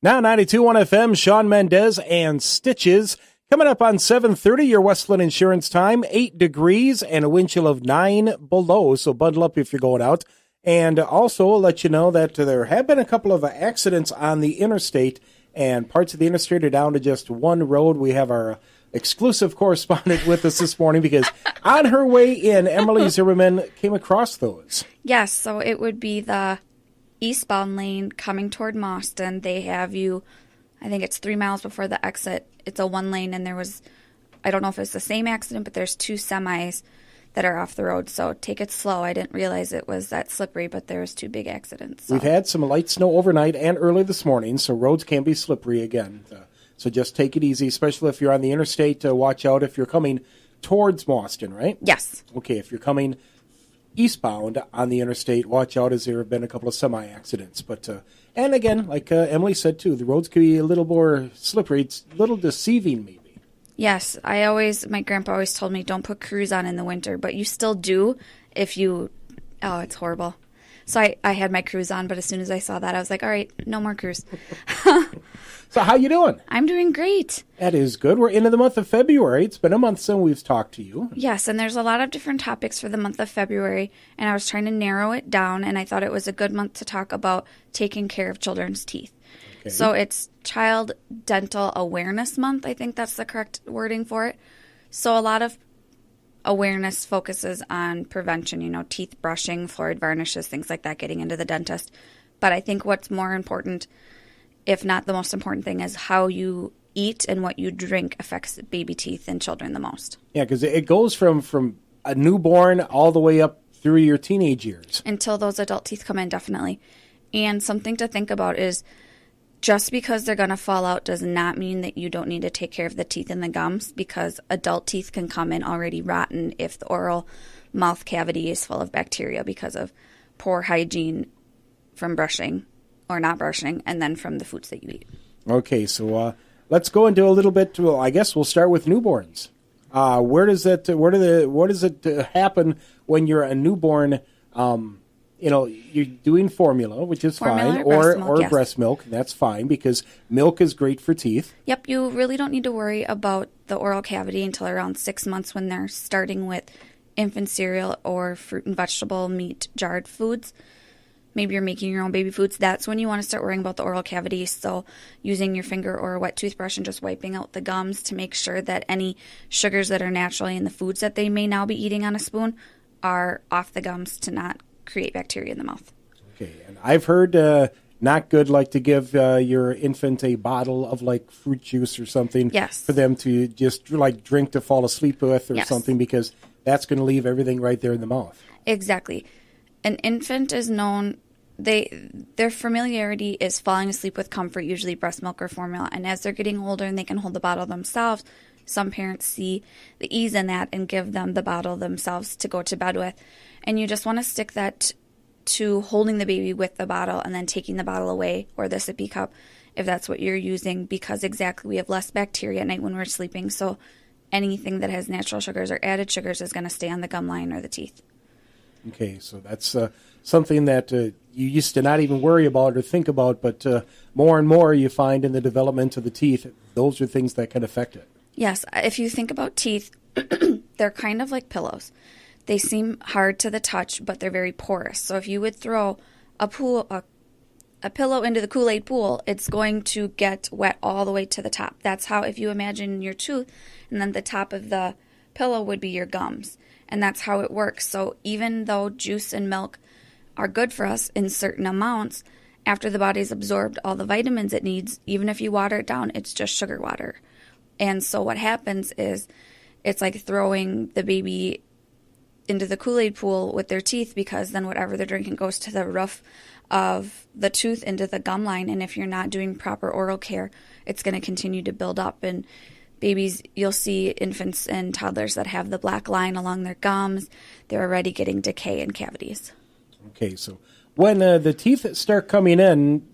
Now 92.1 FM, Shawn Mendez and Stitches. Coming up on 7:30, your Westland Insurance time, 8 degrees and a wind chill of 9 below. So bundle up if you're going out. And also let you know that there have been a couple of accidents on the interstate, and parts of the interstate are down to just one road. We have our exclusive correspondent with us this morning because on her way in, Emily Zimmerman came across those. Yes, so it would be the eastbound lane coming toward Mauston. They have you, I think it's 3 miles before the exit. It's a one lane, and there was, I don't know if it's the same accident, but there's 2 semis that are off the road. So take it slow. I didn't realize it was that slippery, but there was 2 big accidents. So. We've had some light snow overnight and early this morning, so roads can be slippery again. So just take it easy, especially if you're on the interstate. Watch out if you're coming towards Mauston, right? Yes. Okay, if you're coming eastbound on the interstate, watch out as there have been a couple of semi-accidents. But and again, like Emily said too, the roads can be a little more slippery. It's a little deceiving maybe. Yes, my grandpa always told me don't put crews on in the winter, but you still do if you, it's horrible. So I had my crews on, but as soon as I saw that, I was like, all right, no more crews. So how you doing? I'm doing great. That is good. We're into the month of February. It's been a month since we've talked to you. Yes, and there's a lot of different topics for the month of February, and I was trying to narrow it down, and I thought it was a good month to talk about taking care of children's teeth. Okay. So it's Child Dental Awareness Month. I think that's the correct wording for it. So a lot of awareness focuses on prevention, teeth brushing, fluoride varnishes, things like that, getting into the dentist. But I think what's more important, if not the most important thing, is how you eat and what you drink affects baby teeth and children the most. Yeah, because it goes from a newborn all the way up through your teenage years. Until those adult teeth come in, definitely. And something to think about is just because they're going to fall out does not mean that you don't need to take care of the teeth and the gums, because adult teeth can come in already rotten if the oral mouth cavity is full of bacteria because of poor hygiene from brushing or not brushing, and then from the foods that you eat. Okay, so let's go into a little bit. Well, I guess we'll start with newborns. What does it happen when you're a newborn? You're doing formula, which is fine, or breast milk. That's fine because milk is great for teeth. Yep, you really don't need to worry about the oral cavity until around 6 months when they're starting with infant cereal or fruit and vegetable, meat, jarred foods. Maybe you're making your own baby foods. That's when you want to start worrying about the oral cavity. So using your finger or a wet toothbrush and just wiping out the gums to make sure that any sugars that are naturally in the foods that they may now be eating on a spoon are off the gums to not create bacteria in the mouth. Okay, and I've heard not good to give your infant a bottle of fruit juice or something. Yes. For them to just drink to fall asleep with or something, because that's going to leave everything right there in the mouth. Exactly. An infant is known, their familiarity is falling asleep with comfort, usually breast milk or formula, and as they're getting older and they can hold the bottle themselves, some parents see the ease in that and give them the bottle themselves to go to bed with. And you just want to stick that to holding the baby with the bottle and then taking the bottle away, or the sippy cup if that's what you're using, because we have less bacteria at night when we're sleeping. So anything that has natural sugars or added sugars is going to stay on the gum line or the teeth. Okay, so that's something that you used to not even worry about or think about, but more and more you find in the development of the teeth, those are things that can affect it. Yes, if you think about teeth, they're kind of like pillows. They seem hard to the touch, but they're very porous. So if you would throw a pillow into the Kool-Aid pool, it's going to get wet all the way to the top. That's how, if you imagine your tooth, and then the top of the pillow would be your gums. And that's how it works. So even though juice and milk are good for us in certain amounts, after the body's absorbed all the vitamins it needs, even if you water it down, it's just sugar water. And so what happens is it's like throwing the baby into the Kool-Aid pool with their teeth, because then whatever they're drinking goes to the roof of the tooth into the gum line. And if you're not doing proper oral care, it's going to continue to build up. And babies, you'll see infants and toddlers that have the black line along their gums. They're already getting decay and cavities. Okay, so when the teeth start coming in,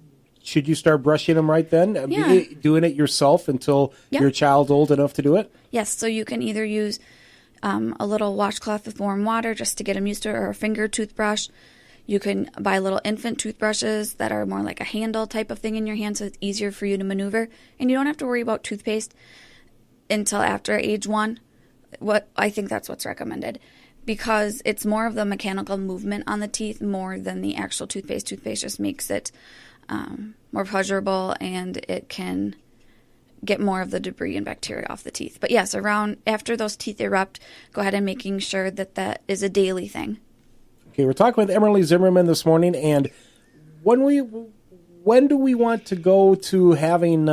should you start brushing them right then? Yeah. Doing it yourself until your child's old enough to do it? Yes, so you can either use a little washcloth with warm water just to get them used to it, or a finger toothbrush. You can buy little infant toothbrushes that are more like a handle type of thing in your hand, so it's easier for you to maneuver. And you don't have to worry about toothpaste until after age 1. I think that's what's recommended, because it's more of the mechanical movement on the teeth more than the actual toothpaste. Toothpaste just makes it more pleasurable, and it can get more of the debris and bacteria off the teeth. But yes, around after those teeth erupt, go ahead and making sure that that is a daily thing. Okay, we're talking with Emily Zimmerman this morning, and when do we want to go to having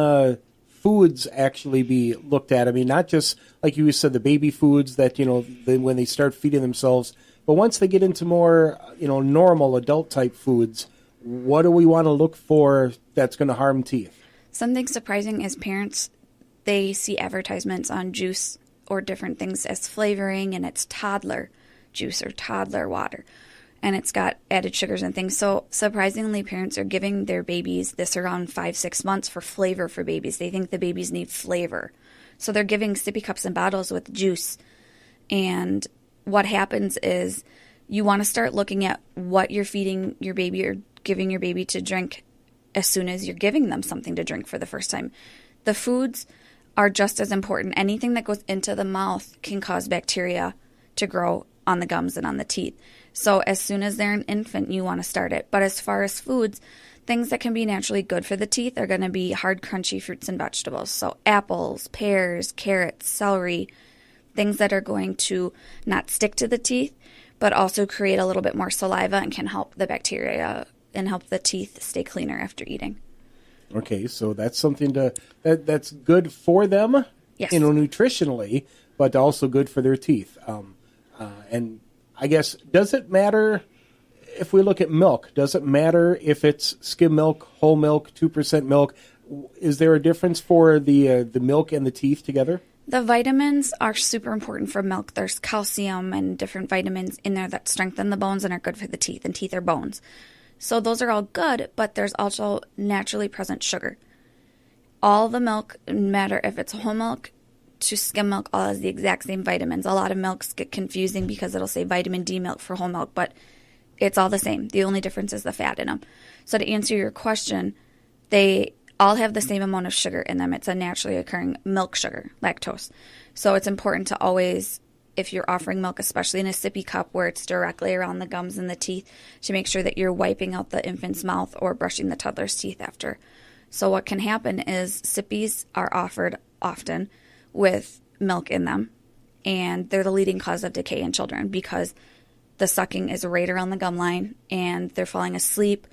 foods actually be looked at? I mean, not just like you said, the baby foods that when they start feeding themselves, but once they get into more normal adult type foods, what do we want to look for that's going to harm teeth? Something surprising is parents, they see advertisements on juice or different things as flavoring, and it's toddler juice or toddler water, and it's got added sugars and things. So surprisingly, parents are giving their babies this around 5-6 months for flavor for babies. They think the babies need flavor. So they're giving sippy cups and bottles with juice. And what happens is you want to start looking at what you're feeding your baby or giving your baby to drink as soon as you're giving them something to drink for the first time. The foods are just as important. Anything that goes into the mouth can cause bacteria to grow on the gums and on the teeth. So as soon as they're an infant, you want to start it. But as far as foods, things that can be naturally good for the teeth are going to be hard, crunchy fruits and vegetables. So apples, pears, carrots, celery, things that are going to not stick to the teeth, but also create a little bit more saliva and can help the bacteria and help the teeth stay cleaner after eating. Okay, so that's something that's good for them, yes, nutritionally, but also good for their teeth. And I guess, does it matter if we look at milk? Does it matter if it's skim milk, whole milk, 2% milk? Is there a difference for the milk and the teeth together? The vitamins are super important for milk. There's calcium and different vitamins in there that strengthen the bones and are good for the teeth, and teeth are bones. So those are all good, but there's also naturally present sugar. All the milk, no matter if it's whole milk to skim milk, all has the exact same vitamins. A lot of milks get confusing because it'll say vitamin D milk for whole milk, but it's all the same. The only difference is the fat in them. So to answer your question, they all have the same amount of sugar in them. It's a naturally occurring milk sugar, lactose. So it's important to always, if you're offering milk, especially in a sippy cup where it's directly around the gums and the teeth, to make sure that you're wiping out the infant's mouth or brushing the toddler's teeth after. So what can happen is sippies are offered often with milk in them, and they're the leading cause of decay in children because the sucking is right around the gum line and they're falling asleep,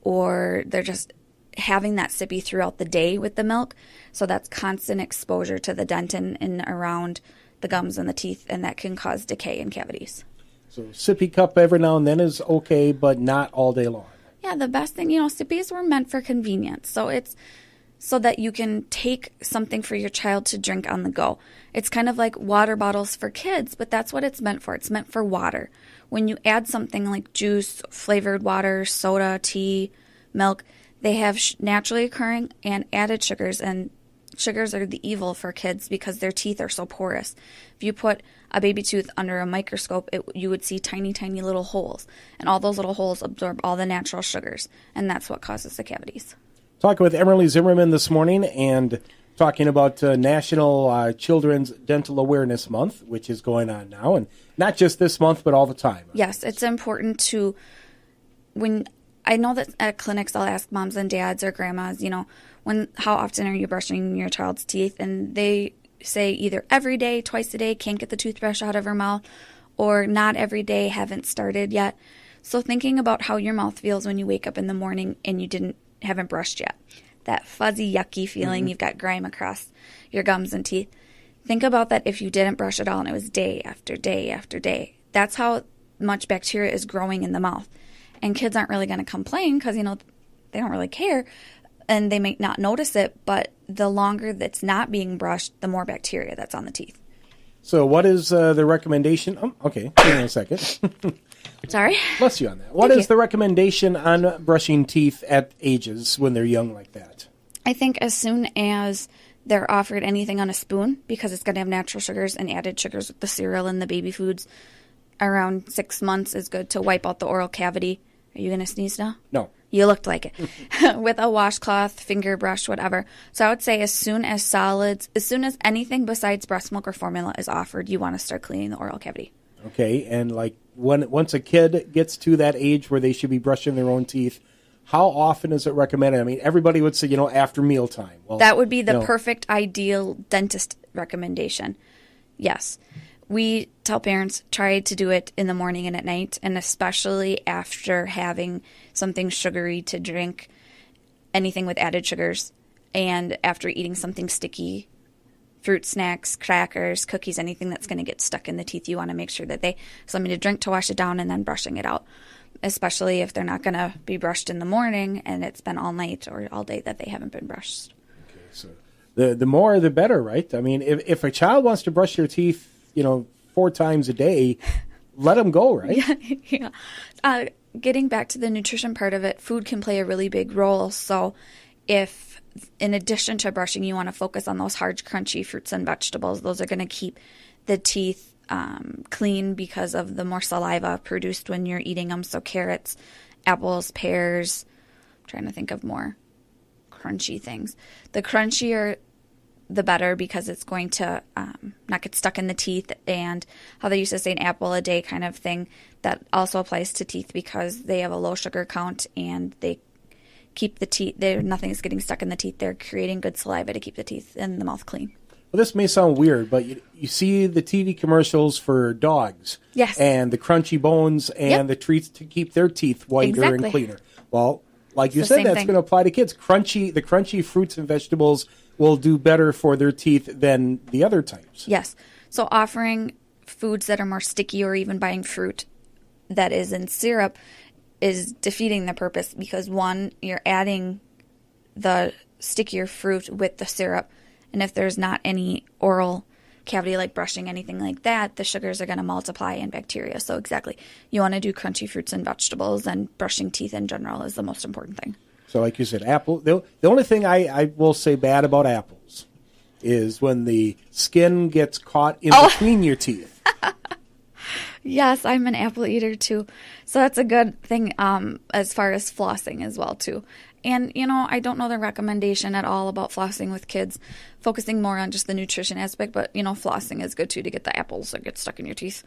or they're just having that sippy throughout the day with the milk. So that's constant exposure to the dentin and around the gums and the teeth, and that can cause decay and cavities. So sippy cup every now and then is okay, but not all day long. Yeah, the best thing, sippies were meant for convenience. So it's so that you can take something for your child to drink on the go. It's kind of like water bottles for kids, but that's what it's meant for. It's meant for water. When you add something like juice, flavored water, soda, tea, milk, they have naturally occurring and added sugars, and sugars are the evil for kids because their teeth are so porous. If you put a baby tooth under a microscope, you would see tiny, tiny little holes, and all those little holes absorb all the natural sugars, and that's what causes the cavities. Talking with Emily Zimmerman this morning and talking about National Children's Dental Awareness Month, which is going on now, and not just this month, but all the time. Yes, it's important to, when I know that at clinics I'll ask moms and dads or grandmas, how often are you brushing your child's teeth? And they say either every day, twice a day, can't get the toothbrush out of her mouth, or not every day, haven't started yet. So thinking about how your mouth feels when you wake up in the morning and you haven't brushed yet, that fuzzy, yucky feeling, You've got grime across your gums and teeth. Think about that if you didn't brush at all and it was day after day after day. That's how much bacteria is growing in the mouth. And kids aren't really going to complain because, they don't really care and they may not notice it, but the longer that's not being brushed, the more bacteria that's on the teeth. So what is the recommendation? Oh, okay, hang on a second. Sorry? Bless you on that. What is the recommendation on brushing teeth at ages when they're young like that? I think as soon as they're offered anything on a spoon, because it's going to have natural sugars and added sugars with the cereal and the baby foods, around 6 months is good to wipe out the oral cavity Are you going to sneeze now? No. You looked like it. With a washcloth, finger brush, whatever. So I would say as soon as anything besides breast milk or formula is offered, you want to start cleaning the oral cavity. Okay, and like once a kid gets to that age where they should be brushing their own teeth, how often is it recommended? I mean, everybody would say, after mealtime. Well, that would be the perfect ideal dentist recommendation. Yes. We tell parents try to do it in the morning and at night, and especially after having something sugary to drink, anything with added sugars, and after eating something sticky, fruit snacks, crackers, cookies, anything that's going to get stuck in the teeth. You want to make sure that they have something to drink to wash it down and then brushing it out, especially if they're not going to be brushed in the morning and it's been all night or all day that they haven't been brushed. Okay, so the more the better, right? I mean, if a child wants to brush their teeth, 4 times a day, let them go, right? Yeah. Getting back to the nutrition part of it, food can play a really big role. So if in addition to brushing, you want to focus on those hard, crunchy fruits and vegetables, those are going to keep the teeth clean because of the more saliva produced when you're eating them. So carrots, apples, pears. I'm trying to think of more crunchy things. The crunchier the better, because it's going to not get stuck in the teeth, and how they used to say an apple a day kind of thing, that also applies to teeth because they have a low sugar count and they keep the teeth, nothing's getting stuck in the teeth. They're creating good saliva to keep the teeth in the mouth clean. Well, this may sound weird, but you see the TV commercials for dogs. Yes. And the crunchy bones and the treats to keep their teeth whiter and cleaner. Well, like you said, that's going to apply to kids. The crunchy fruits and vegetables will do better for their teeth than the other types. Yes. So offering foods that are more sticky, or even buying fruit that is in syrup, is defeating the purpose, because one, you're adding the stickier fruit with the syrup, and if there's not any oral cavity like brushing, anything like that, the sugars are going to multiply in bacteria. So exactly, you want to do crunchy fruits and vegetables, and brushing teeth in general is the most important thing. So like you said, apple. The only thing I will say bad about apples is when the skin gets caught in between your teeth. Yes, I'm an apple eater too. So that's a good thing as far as flossing as well too. And, I don't know the recommendation at all about flossing with kids, focusing more on just the nutrition aspect. But, flossing is good too, to get the apples that get stuck in your teeth.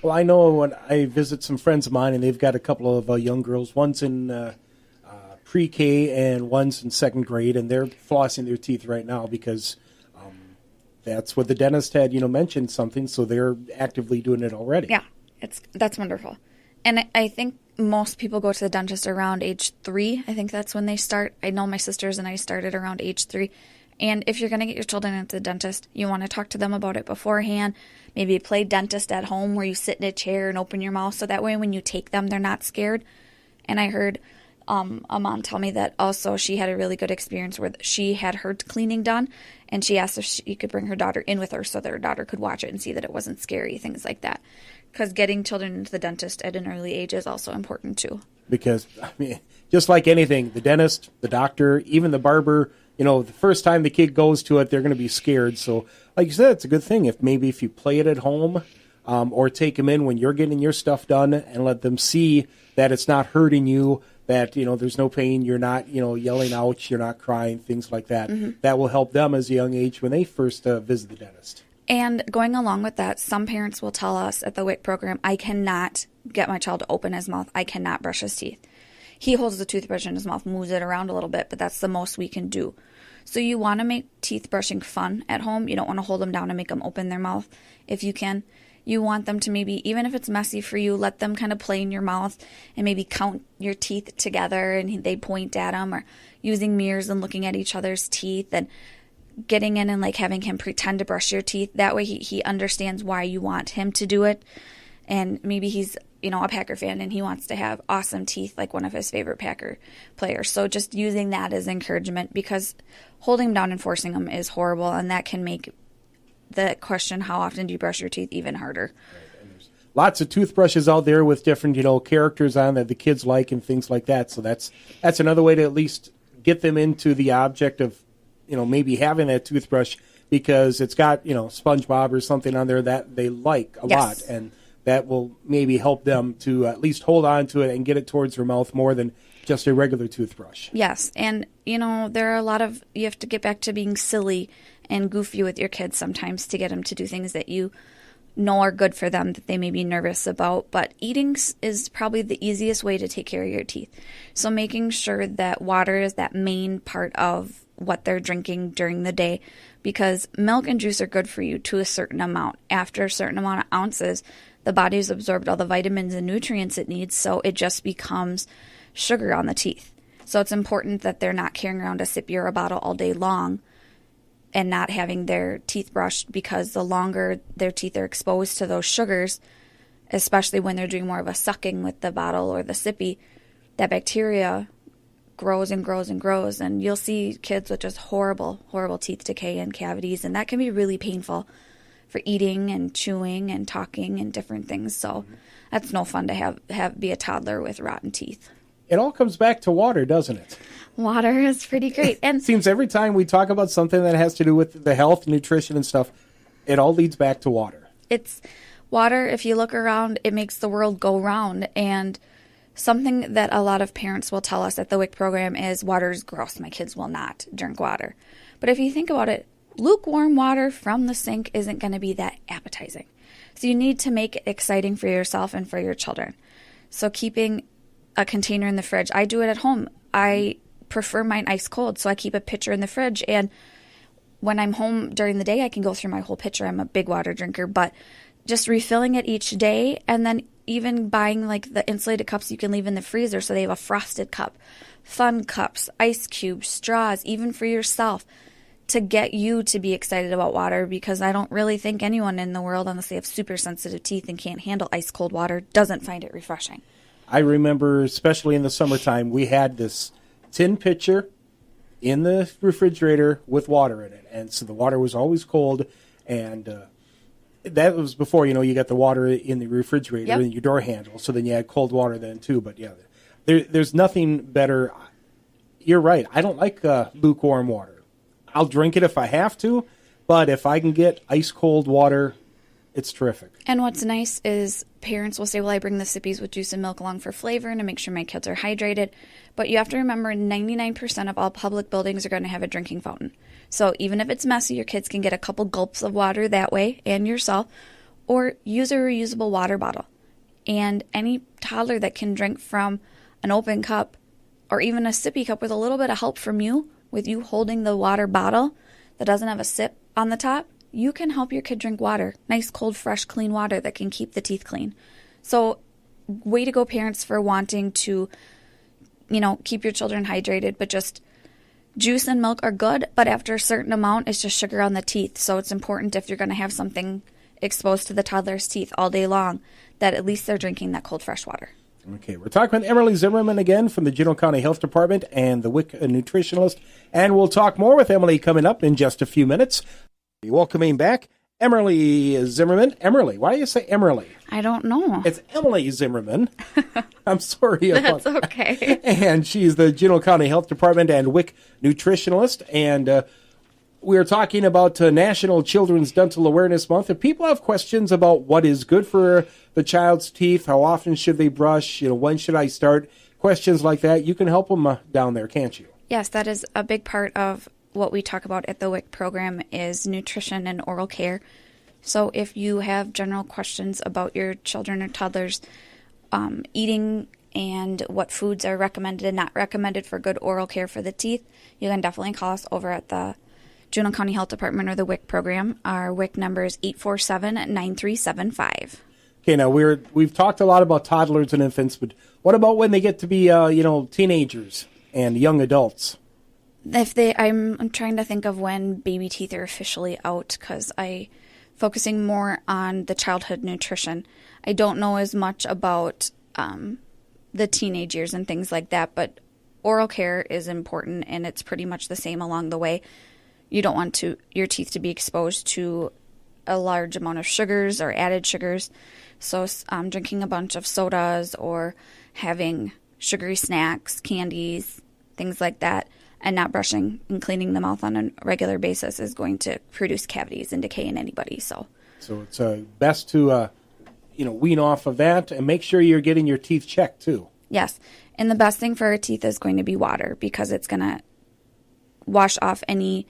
Well, I know when I visit some friends of mine, and they've got a couple of young girls, one's in pre-K and one's in second grade, and they're flossing their teeth right now because that's what the dentist had, mentioned something, so they're actively doing it already. Yeah, that's wonderful. And I think most people go to the dentist around age 3. I think that's when they start. I know my sisters and I started around age 3. And if you're going to get your children into the dentist, you want to talk to them about it beforehand. Maybe play dentist at home, where you sit in a chair and open your mouth, so that way when you take them, they're not scared. And I heard a mom tell me that also she had a really good experience where she had her cleaning done, and she asked if she could bring her daughter in with her so that her daughter could watch it and see that it wasn't scary, things like that. Because getting children into the dentist at an early age is also important too. Because, just like anything, the dentist, the doctor, even the barber, the first time the kid goes to it, they're going to be scared. So, like you said, it's a good thing if you play it at home, or take them in when you're getting your stuff done, and let them see that it's not hurting you, that, there's no pain, you're not, yelling out, you're not crying, things like that. Mm-hmm. That will help them as a young age when they first visit the dentist. And going along with that, some parents will tell us at the WIC program, I cannot get my child to open his mouth. I cannot brush his teeth. He holds the toothbrush in his mouth, moves it around a little bit, but that's the most we can do. So you want to make teeth brushing fun at home. You don't want to hold them down and make them open their mouth if you can. You want them to maybe, even if it's messy for you, let them kind of play in your mouth and maybe count your teeth together, and they point at them, or using mirrors and looking at each other's teeth, and getting in and like having him pretend to brush your teeth. That way he understands why you want him to do it. And maybe he's, a Packer fan and he wants to have awesome teeth like one of his favorite Packer players. So just using that as encouragement, because holding him down and forcing him is horrible, and that can make the question, how often do you brush your teeth, even harder. Right. And there's lots of toothbrushes out there with different, characters on that the kids like and things like that. So that's another way to at least get them into the object of, maybe having that toothbrush, because it's got, SpongeBob or something on there that they like a lot. And that will maybe help them to at least hold on to it and get it towards their mouth more than just a regular toothbrush. Yes, and there are a lot of, you have to get back to being silly and goofy with your kids sometimes to get them to do things that you know are good for them that they may be nervous about. But eating is probably the easiest way to take care of your teeth. So making sure that water is that main part of what they're drinking during the day, because milk and juice are good for you to a certain amount. After a certain amount of ounces, the body's absorbed all the vitamins and nutrients it needs, so it just becomes sugar on the teeth. So it's important that they're not carrying around a sippy or a bottle all day long and not having their teeth brushed, because the longer their teeth are exposed to those sugars, especially when they're doing more of a sucking with the bottle or the sippy, that bacteria grows and grows and grows, and you'll see kids with just horrible teeth decay and cavities, and that can be really painful for eating and chewing and talking and different things. So that's no fun to have be a toddler with rotten teeth. It all comes back to water, doesn't it? Water is pretty great. And it seems every time we talk about something that has to do with the health, nutrition, and stuff, it all leads back to water. It's water. If you look around, it makes the world go round. And something that a lot of parents will tell us at the WIC program is water is gross. My kids will not drink water. But if you think about it, lukewarm water from the sink isn't going to be that appetizing. So you need to make it exciting for yourself and for your children. So keeping a container in the fridge. I do it at home. I prefer mine ice cold, so I keep a pitcher in the fridge, and when I'm home during the day, I can go through my whole pitcher. I'm a big water drinker, but just refilling it each day, and then even buying like the insulated cups you can leave in the freezer so they have a frosted cup, fun cups, ice cubes, straws, even for yourself, to get you to be excited about water, because I don't really think anyone in the world, unless they have super sensitive teeth and can't handle ice cold water, doesn't find it refreshing. I remember, especially in the summertime, we had this tin pitcher in the refrigerator with water in it. And so the water was always cold. And that was before, you got the water in the refrigerator in your door handle. So then you had cold water then, too. But, yeah, there's nothing better. You're right. I don't like lukewarm water. I'll drink it if I have to. But if I can get ice cold water, it's terrific. And what's nice is parents will say, well, I bring the sippies with juice and milk along for flavor and to make sure my kids are hydrated. But you have to remember 99% of all public buildings are going to have a drinking fountain. So even if it's messy, your kids can get a couple gulps of water that way, and yourself, or use a reusable water bottle. And any toddler that can drink from an open cup or even a sippy cup with a little bit of help from you, with you holding the water bottle that doesn't have a sip on the top, you can help your kid drink water. Nice, cold, fresh, clean water that can keep the teeth clean. So way to go, parents, for wanting to, keep your children hydrated. But just juice and milk are good, but after a certain amount, it's just sugar on the teeth. So it's important, if you're going to have something exposed to the toddler's teeth all day long, that at least they're drinking that cold, fresh water. Okay, we're talking with Emily Zimmerman again from the Juneau County Health Department and the WIC nutritionalist. And we'll talk more with Emily coming up in just a few minutes. Welcoming back Emily Zimmerman. Emily, why do you say Emily? I don't know. It's Emily Zimmerman. I'm sorry about That's okay. And she's the Juneau County Health Department and WIC nutritionalist. And we're talking about National Children's Dental Awareness Month. If people have questions about what is good for the child's teeth, how often should they brush, when should I start, questions like that, you can help them down there, can't you? Yes, that is a big part of what we talk about at the WIC program is nutrition and oral care. So if you have general questions about your children or toddlers eating and what foods are recommended and not recommended for good oral care for the teeth, you can definitely call us over at the Juneau County Health Department or the WIC program. Our WIC number is 847-9375. Okay, now we've talked a lot about toddlers and infants, but what about when they get to be teenagers and young adults? I'm trying to think of when baby teeth are officially out, because I'm focusing more on the childhood nutrition. I don't know as much about the teenage years and things like that, but oral care is important, and it's pretty much the same along the way. You don't want your teeth to be exposed to a large amount of sugars or added sugars. So drinking a bunch of sodas or having sugary snacks, candies, things like that, and not brushing and cleaning the mouth on a regular basis is going to produce cavities and decay in anybody. So it's best to wean off of that, and make sure you're getting your teeth checked too. Yes. And the best thing for our teeth is going to be water, because it's going to wash off any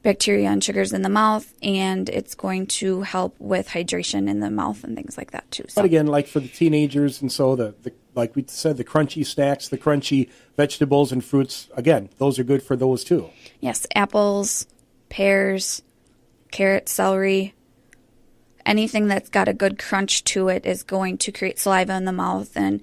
bacteria and sugars in the mouth, and it's going to help with hydration in the mouth and things like that too. So. But again, like for the teenagers, and so the like we said, the crunchy snacks, the crunchy vegetables and fruits, again, those are good for those too. Yes, apples, pears, carrots, celery, anything that's got a good crunch to it is going to create saliva in the mouth and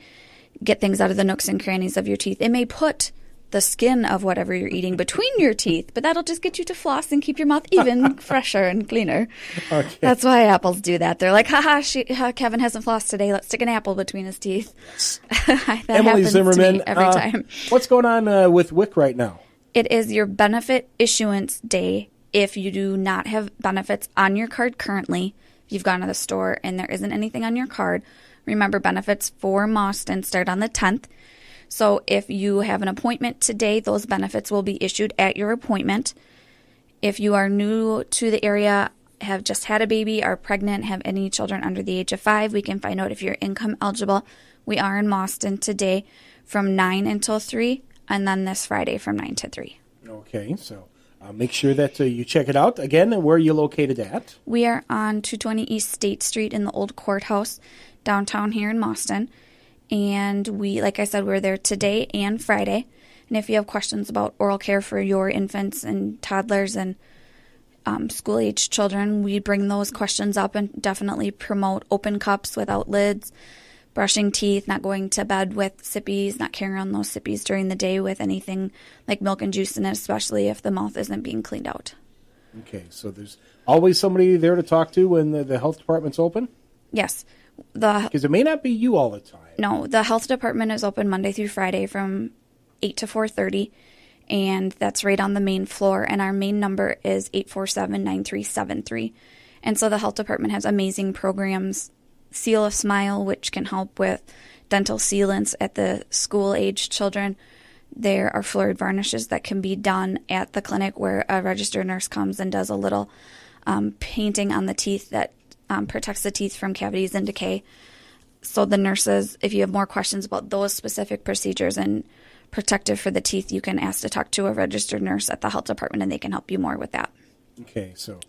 get things out of the nooks and crannies of your teeth. It may put the skin of whatever you're eating between your teeth, but that'll just get you to floss and keep your mouth even fresher and cleaner. Okay. That's why apples do that. They're like, Kevin hasn't flossed today. Let's stick an apple between his teeth. Yes. That Emily happens Zimmerman, to me every time. What's going on with WIC right now? It is your benefit issuance day. If you do not have benefits on your card currently, if you've gone to the store and there isn't anything on your card, remember benefits for Mauston start on the 10th. So if you have an appointment today, those benefits will be issued at your appointment. If you are new to the area, have just had a baby, are pregnant, have any children under the age of 5, we can find out if you're income eligible. We are in Mauston today from 9 until 3, and then this Friday from 9 to 3. Okay, so make sure that you check it out. Again, where are you located at? We are on 220 East State Street in the old courthouse downtown here in Mauston. And we, like I said, we're there today and Friday. And if you have questions about oral care for your infants and toddlers and school-age children, we bring those questions up and definitely promote open cups without lids, brushing teeth, not going to bed with sippies, not carrying around those sippies during the day with anything like milk and juice in it, especially if the mouth isn't being cleaned out. Okay, so there's always somebody there to talk to when the health department's open? Yes. Because it may not be you all the time. No, the health department is open Monday through Friday from 8 to 4:30, and that's right on the main floor, and our main number is 847-9373. And so the health department has amazing programs, Seal a Smile, which can help with dental sealants at the school-age children. There are fluoride varnishes that can be done at the clinic where a registered nurse comes and does a little painting on the teeth that protects the teeth from cavities and decay. So the nurses, if you have more questions about those specific procedures and protective for the teeth, you can ask to talk to a registered nurse at the health department, and they can help you more with that. Okay, so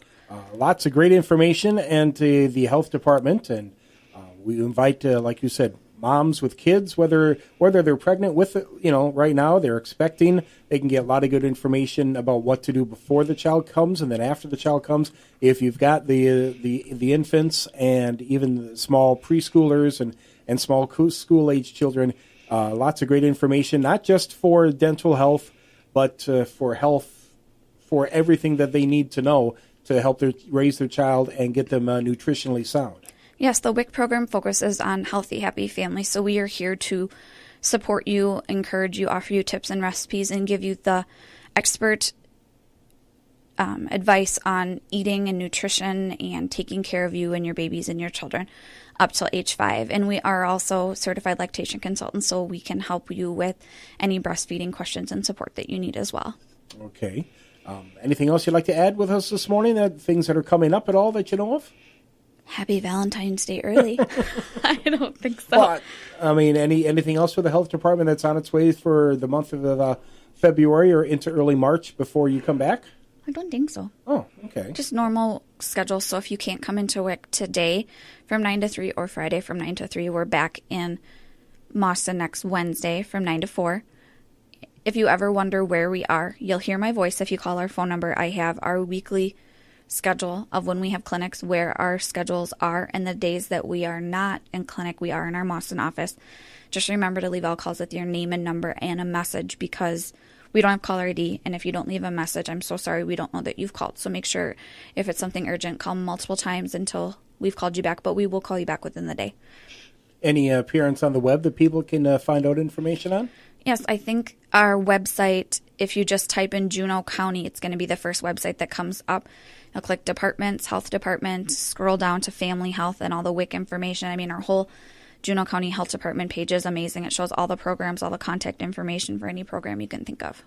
lots of great information and the health department, and we invite, like you said, moms with kids, whether they're pregnant with, right now, they're expecting, they can get a lot of good information about what to do before the child comes and then after the child comes. If you've got the infants and even the small preschoolers and small school-age children, lots of great information, not just for dental health, but for health, for everything that they need to know to help raise their child and get them nutritionally sound. Yes, the WIC program focuses on healthy, happy families, so we are here to support you, encourage you, offer you tips and recipes, and give you the expert advice on eating and nutrition and taking care of you and your babies and your children up till age 5. And we are also certified lactation consultants, so we can help you with any breastfeeding questions and support that you need as well. Okay. Anything else you'd like to add with us this morning, things that are coming up at all that you know of? Happy Valentine's Day early. I don't think so. Well, I mean, anything else for the health department that's on its way for the month of February or into early March before you come back? I don't think so. Oh, okay. Just normal schedule. So if you can't come into WIC today from 9 to 3 or Friday from 9 to 3, we're back in Mauston next Wednesday from 9 to 4. If you ever wonder where we are, you'll hear my voice if you call our phone number. I have our weekly schedule of when we have clinics, where our schedules are, and the days that we are not in clinic, we are in our Mauston office. Just remember to leave all calls with your name and number and a message, because we don't have caller ID, and if you don't leave a message, I'm so sorry, we don't know that you've called. So make sure, if it's something urgent, call multiple times until we've called you back, but we will call you back within the day. Any appearance on the web that people can find out information on? Yes, I think our website, if you just type in Juneau County, it's going to be the first website that comes up. You'll click departments, health department, scroll down to family health and all the WIC information. I mean, our whole Juneau County Health Department page is amazing. It shows all the programs, all the contact information for any program you can think of.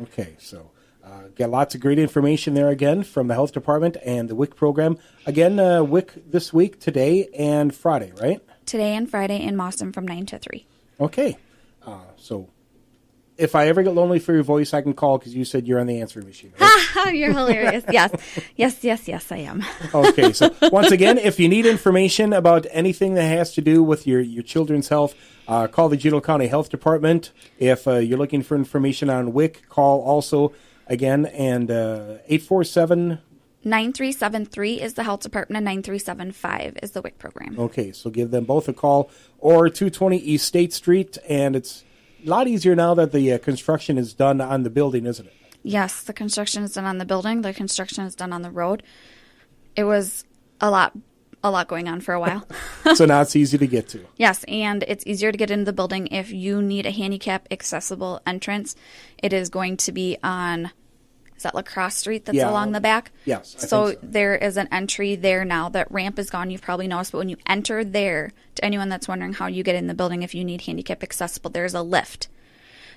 Okay, so Got lots of great information there again from the health department and the WIC program. Again, WIC this week, today and Friday, right? Today and Friday in Mauston from 9 to 3. Okay. So if I ever get lonely for your voice, I can call because you said you're on the answering machine. Right? You're hilarious. Yes, I am. Okay. So once again, if you need information about anything that has to do with your children's health, call the Juneau County Health Department. If you're looking for information on WIC, call also again, and 847 9373 is the health department, and 9375 is the WIC program. Okay, so give them both a call, or 220 East State Street, and it's a lot easier now that the construction is done on the building, isn't it? Yes, the construction is done on the building. The construction is done on the road. It was a lot going on for a while. So now it's easy to get to. Yes, and it's easier to get into the building if you need a handicap accessible entrance. It is going to be on, is that Lacrosse Street that's along the back? Yes. I So think so. there is an entry there now. That ramp is gone. You've probably noticed, but when you enter there, to anyone that's wondering how you get in the building if you need handicap accessible, there's a lift.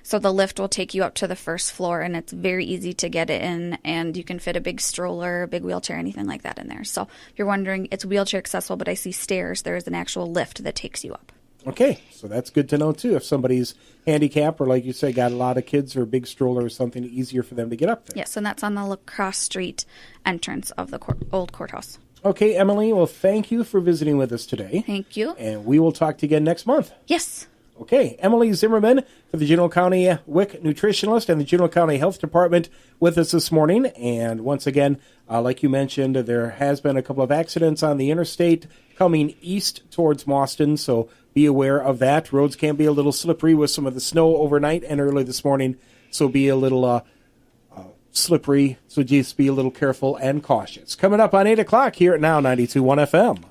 So the lift will take you up to the first floor, and it's very easy to get it in, and you can fit a big stroller, a big wheelchair, anything like that in there. So if you're wondering, it's wheelchair accessible, but I see stairs. There is an actual lift that takes you up. Okay, so that's good to know, too. If somebody's handicapped or, like you say, got a lot of kids or a big stroller or something, easier for them to get up there. Yes, and that's on the Lacrosse Street entrance of the old courthouse. Okay, Emily, well, thank you for visiting with us today. Thank you. And we will talk to you again next month. Yes. Okay, Emily Zimmerman for the Juneau County WIC nutritionalist and the Juneau County Health Department with us this morning. And once again, like you mentioned, there has been a couple of accidents on the interstate coming east towards Mauston, so be aware of that. Roads can be a little slippery with some of the snow overnight and early this morning, so be a little slippery, so just be a little careful and cautious. Coming up on 8 o'clock here at Now 92.1 FM.